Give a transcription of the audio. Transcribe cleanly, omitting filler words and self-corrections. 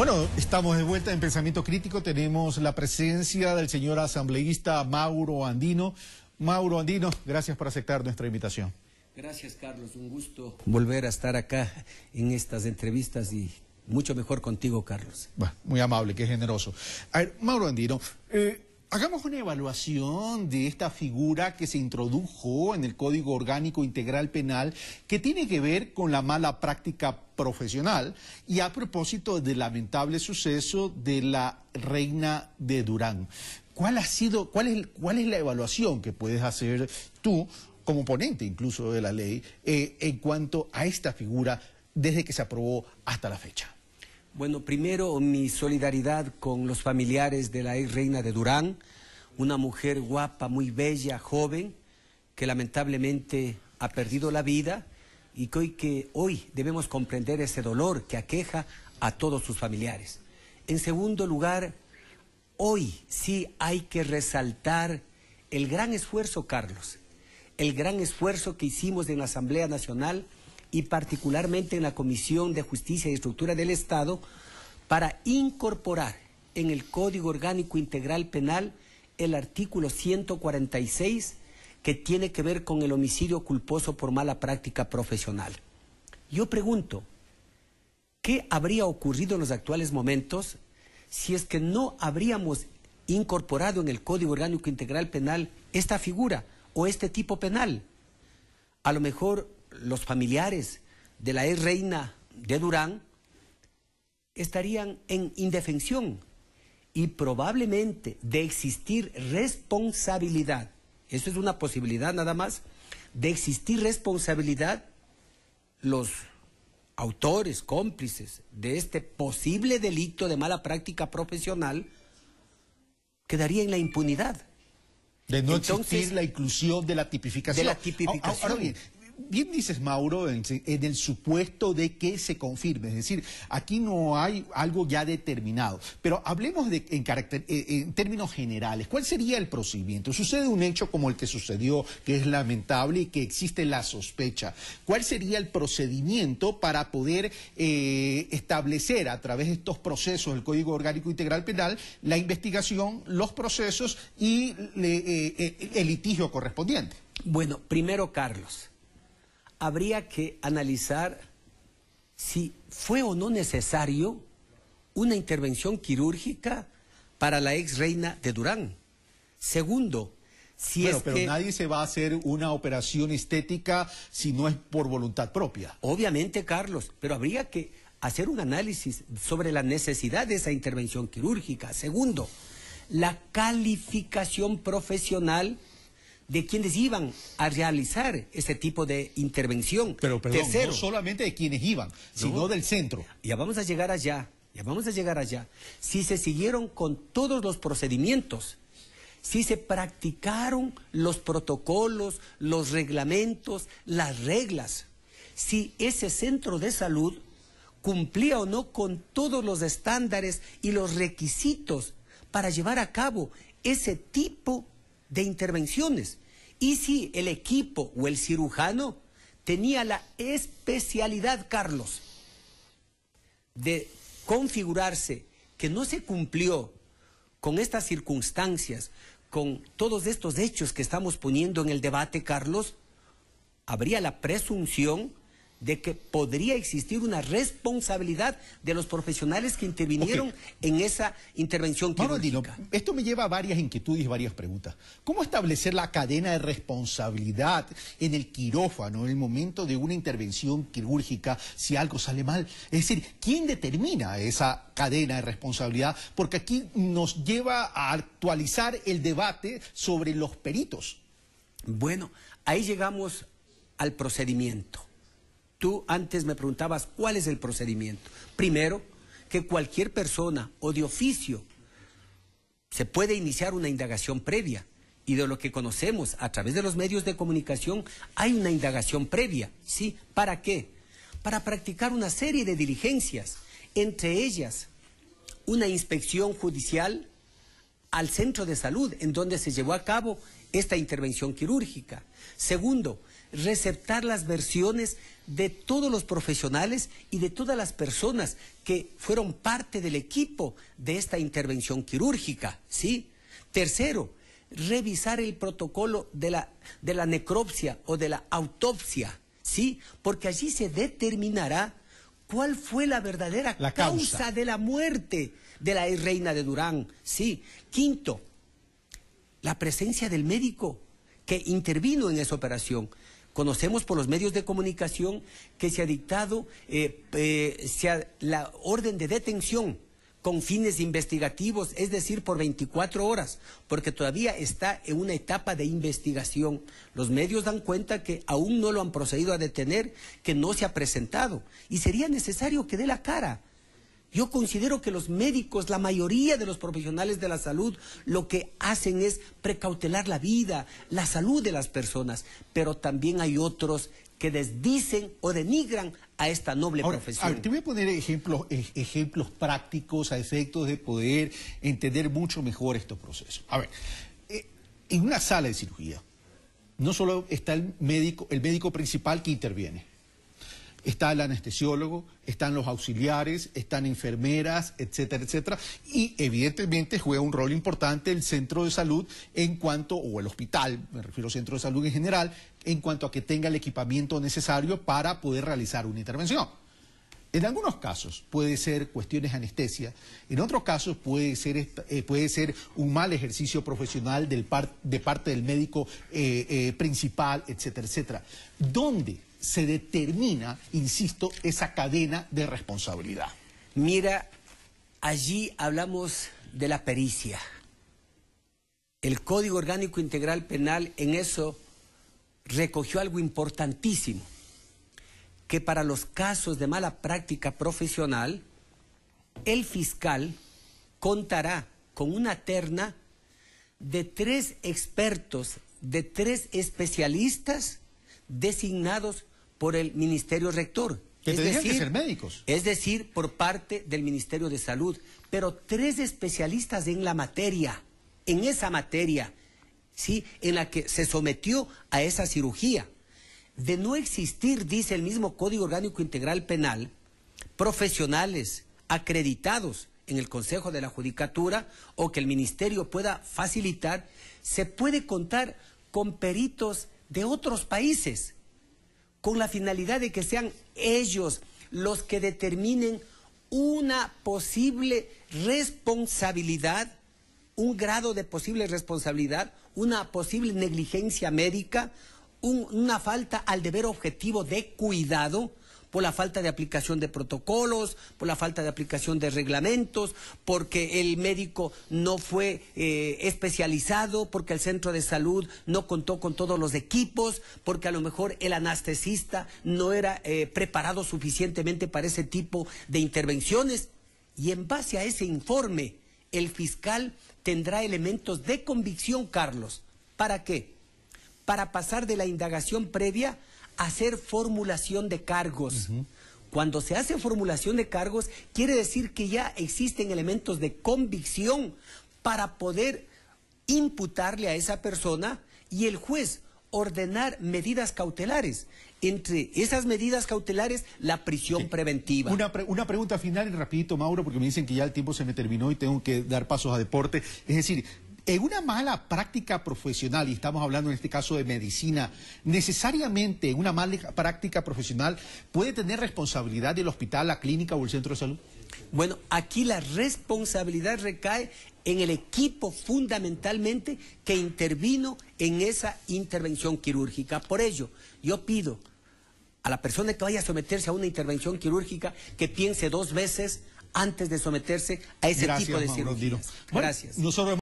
Bueno, estamos de vuelta en Pensamiento Crítico. Tenemos la presencia del señor asambleísta Mauro Andino. Mauro Andino, gracias por aceptar nuestra invitación. Gracias, Carlos. Un gusto volver a estar acá en estas entrevistas y mucho mejor contigo, Carlos. Bueno, muy amable, qué generoso. A ver, Mauro Andino, hagamos una evaluación de esta figura que se introdujo en el Código Orgánico Integral Penal que tiene que ver con la mala práctica profesional y a propósito del lamentable suceso de la reina de Durán. ¿Cuál es la evaluación que puedes hacer tú, como ponente incluso de la ley, en cuanto a esta figura desde que se aprobó hasta la fecha? Bueno, primero mi solidaridad con los familiares de la ex reina de Durán, una mujer guapa, muy bella, joven, que lamentablemente ha perdido la vida y que hoy debemos comprender ese dolor que aqueja a todos sus familiares. En segundo lugar, hoy sí hay que resaltar el gran esfuerzo, Carlos, el gran esfuerzo que hicimos en la Asamblea Nacional y particularmente en la Comisión de Justicia y Estructura del Estado para incorporar en el Código Orgánico Integral Penal el artículo 146 que tiene que ver con el homicidio culposo por mala práctica profesional. Yo pregunto, ¿qué habría ocurrido en los actuales momentos si es que no habríamos incorporado en el Código Orgánico Integral Penal esta figura o este tipo penal? A lo mejor los familiares de la ex reina de Durán estarían en indefensión y probablemente de existir responsabilidad, eso es una posibilidad nada más, de existir responsabilidad, los autores, cómplices de este posible delito de mala práctica profesional quedaría en la impunidad. De no existir la inclusión de la tipificación. De la tipificación. Ahora bien dices, Mauro, en el supuesto de que se confirme, es decir, aquí no hay algo ya determinado, pero hablemos en términos generales. ¿Cuál sería el procedimiento? Sucede un hecho como el que sucedió, que es lamentable y que existe la sospecha. ¿Cuál sería el procedimiento para poder establecer a través de estos procesos del Código Orgánico Integral Penal la investigación, los procesos y el litigio correspondiente? Bueno, primero, Carlos, habría que analizar si fue o no necesario una intervención quirúrgica para la ex reina de Durán. Segundo, pero nadie se va a hacer una operación estética si no es por voluntad propia. Obviamente, Carlos, pero habría que hacer un análisis sobre la necesidad de esa intervención quirúrgica. Segundo, la calificación profesional de quienes iban a realizar ese tipo de intervención. Pero perdón, tercero, no solamente de quienes iban, sino del centro. Ya vamos a llegar allá, Si se siguieron con todos los procedimientos, si se practicaron los protocolos, los reglamentos, las reglas, si ese centro de salud cumplía o no con todos los estándares y los requisitos para llevar a cabo ese tipo de intervenciones, y si el equipo o el cirujano tenía la especialidad, Carlos, de configurarse que no se cumplió con estas circunstancias, con todos estos hechos que estamos poniendo en el debate, Carlos, habría la presunción de que podría existir una responsabilidad de los profesionales que intervinieron en esa intervención quirúrgica. Esto me lleva a varias inquietudes y varias preguntas. ¿Cómo establecer la cadena de responsabilidad en el quirófano en el momento de una intervención quirúrgica si algo sale mal? Es decir, ¿quién determina esa cadena de responsabilidad? Porque aquí nos lleva a actualizar el debate sobre los peritos. Bueno, ahí llegamos al procedimiento. Tú antes me preguntabas cuál es el procedimiento. Primero, que cualquier persona o de oficio se puede iniciar una indagación previa. Y de lo que conocemos a través de los medios de comunicación, hay una indagación previa. ¿Sí? ¿Para qué? Para practicar una serie de diligencias, entre ellas una inspección judicial al centro de salud en donde se llevó a cabo esta intervención quirúrgica. Segundo, receptar las versiones de todos los profesionales y de todas las personas que fueron parte del equipo de esta intervención quirúrgica, ¿sí? Tercero, revisar el protocolo de la necropsia o de la autopsia, ¿sí? Porque allí se determinará cuál fue la verdadera causa de la muerte de la reina de Durán, ¿sí? Quinto, la presencia del médico que intervino en esa operación. Conocemos por los medios de comunicación que se ha dictado la orden de detención con fines investigativos, es decir, por 24 horas, porque todavía está en una etapa de investigación. Los medios dan cuenta que aún no lo han procedido a detener, que no se ha presentado, y sería necesario que dé la cara. Yo considero que los médicos, la mayoría de los profesionales de la salud, lo que hacen es precautelar la vida, la salud de las personas, pero también hay otros que desdicen o denigran a esta noble profesión. A ver, te voy a poner ejemplos prácticos a efectos de poder entender mucho mejor estos procesos. A ver, en una sala de cirugía, no solo está el médico principal que interviene. Está el anestesiólogo, están los auxiliares, están enfermeras, etcétera, etcétera. Y evidentemente juega un rol importante el centro de salud o el hospital, me refiero al centro de salud en general, en cuanto a que tenga el equipamiento necesario para poder realizar una intervención. En algunos casos puede ser cuestiones de anestesia, en otros casos puede ser un mal ejercicio profesional de parte del médico principal, etcétera, etcétera. ¿Dónde se determina, insisto, esa cadena de responsabilidad? Mira, allí hablamos de la pericia. El Código Orgánico Integral Penal en eso recogió algo importantísimo, que para los casos de mala práctica profesional, el fiscal contará con una terna de 3 expertos, de 3 especialistas designados por el Ministerio Rector. Que tendrían que ser médicos. Es decir, por parte del Ministerio de Salud, pero 3 especialistas en la materia, en esa materia, ¿sí?, en la que se sometió a esa cirugía. De no existir, dice el mismo Código Orgánico Integral Penal, profesionales acreditados en el Consejo de la Judicatura o que el Ministerio pueda facilitar, se puede contar con peritos de otros países, con la finalidad de que sean ellos los que determinen una posible responsabilidad, un grado de posible responsabilidad, una posible negligencia médica, una falta al deber objetivo de cuidado, por la falta de aplicación de protocolos, por la falta de aplicación de reglamentos, porque el médico no fue especializado, porque el centro de salud no contó con todos los equipos, porque a lo mejor el anestesista no era preparado suficientemente para ese tipo de intervenciones. Y en base a ese informe, el fiscal tendrá elementos de convicción, Carlos. ¿Para qué? Para pasar de la indagación previa a hacer formulación de cargos. Cuando se hace formulación de cargos, quiere decir que ya existen elementos de convicción para poder imputarle a esa persona y el juez ordenar medidas cautelares. Entre esas medidas cautelares, la prisión preventiva. Una pregunta final y rapidito, Mauro, porque me dicen que ya el tiempo se me terminó y tengo que dar pasos a deporte. Es decir, en una mala práctica profesional, y estamos hablando en este caso de medicina, necesariamente en una mala práctica profesional puede tener responsabilidad el hospital, la clínica o el centro de salud. Bueno, aquí la responsabilidad recae en el equipo fundamentalmente que intervino en esa intervención quirúrgica. Por ello, yo pido a la persona que vaya a someterse a una intervención quirúrgica que piense 2 veces antes de someterse a ese tipo de cirugías. Bueno, gracias. Nosotros